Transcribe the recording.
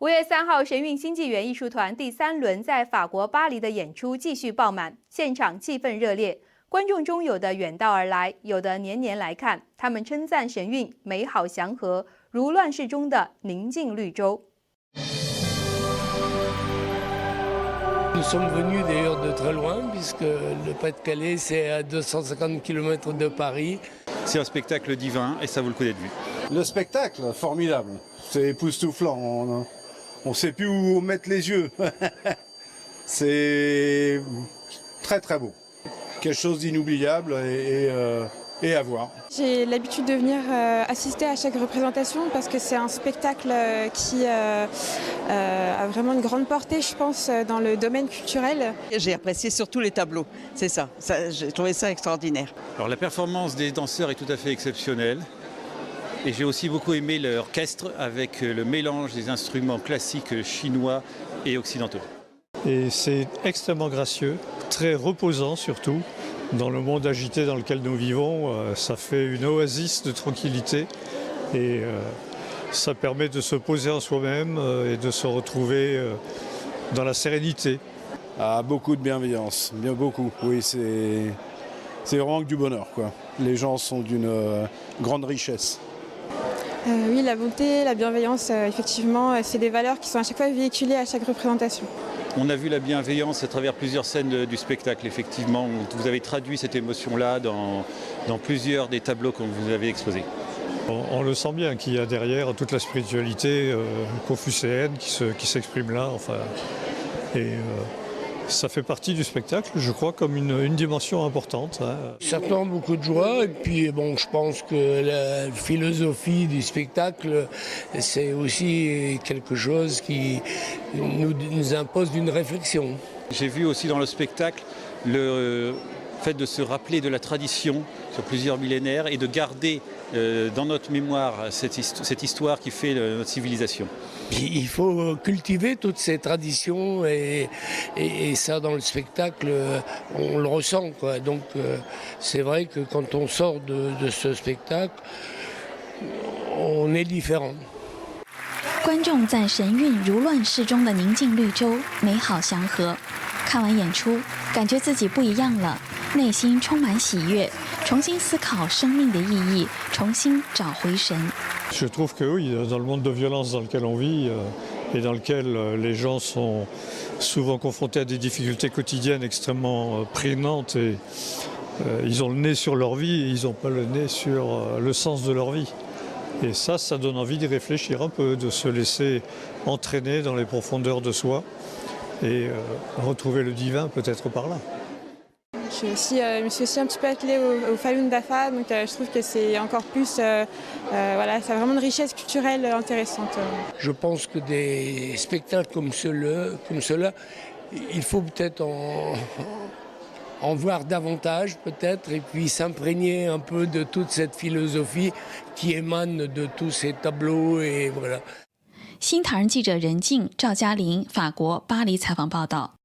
5月3号，神韵新纪元艺术团第3轮在法国巴黎的演出继续爆满，现场气氛热烈。观众中有的远道而来，有的年年来看。他们称赞神韵美好祥和，如乱世中的宁静绿洲。 Nous sommes venus d'ailleurs de très loin, puisque le Pas-de-Calais, c'est à 250 km de Paris. C'est un spectacle divin et ça vaut le coup d'être vu. Le spectacle, formidable. C'est époustouflant. On ne sait plus où mettre les yeux. C'est très très beau. Quelque chose d'inoubliable et à voir. J'ai l'habitude de venir assister à chaque représentation parce que c'est un spectacle qui a vraiment une grande portée, je pense, dans le domaine culturel. J'ai apprécié surtout les tableaux, c'est ça j'ai trouvé ça extraordinaire. Alors la performance des danseurs est tout à fait exceptionnelle. Et j'ai aussi beaucoup aimé l'orchestre avec le mélange des instruments classiques chinois et occidentaux. Et c'est extrêmement gracieux, très reposant surtout. Dans le monde agité dans lequel nous vivons, ça fait une oasis de tranquillité et ça permet de se poser en soi-même et de se retrouver dans la sérénité. Ah, beaucoup de bienveillance, bien beaucoup. Oui, c'est vraiment que du bonheur, quoi. Les gens sont d'une grande richesse. Oui, la bonté, la bienveillance, effectivement, c'est des valeurs qui sont à chaque fois véhiculées à chaque représentation. On a vu la bienveillance à travers plusieurs scènes du spectacle, effectivement. Vous avez traduit cette émotion-là dans plusieurs des tableaux que vous avez exposés. On le sent bien qu'il y a derrière toute la spiritualité confucéenne qui s'exprime là. Enfin, et ça fait partie du spectacle, je crois, comme une dimension importante. Hein. Certainement beaucoup de joie, et puis bon, je pense que la philosophie du spectacle, c'est aussi quelque chose qui nous impose d'une réflexion. J'ai vu aussi dans le spectacle le fait de se rappeler de la tradition sur plusieurs millénaires et de garder dans notre mémoire cette histoire qui fait notre civilisation. Il faut cultiver toutes ces traditions et ça dans le spectacle, on le ressent, quoi. Donc c'est vrai que quand on sort de ce spectacle, on est différent. 观众在神韵如乱世中的宁静绿洲，美好祥和。看完演出，感觉自己不一样了，内心充满喜悦，重新思考生命的意义，重新找回神。 Je trouve que oui, dans le monde de violence dans lequel on vit et dans lequel les gens sont souvent confrontés à des difficultés quotidiennes extrêmement prégnantes et ils ont le nez sur leur vie et ils n'ont pas le nez sur le sens de leur vie. Et ça donne envie d'y réfléchir un peu, de se laisser entraîner dans les profondeurs de soi et retrouver le divin peut-être par là. Je me suis aussi un petit peu attelée au Falun Dafa, donc je trouve que c'est encore plus, voilà, ça a vraiment une richesse culturelle intéressante. Je pense que des spectacles comme ceux-là, il faut peut-être en voir davantage peut-être, et puis s'imprégner un peu de toute cette philosophie qui émane de tous ces tableaux et voilà. 新唐人记者任静、赵嘉玲，法国巴黎采访报道。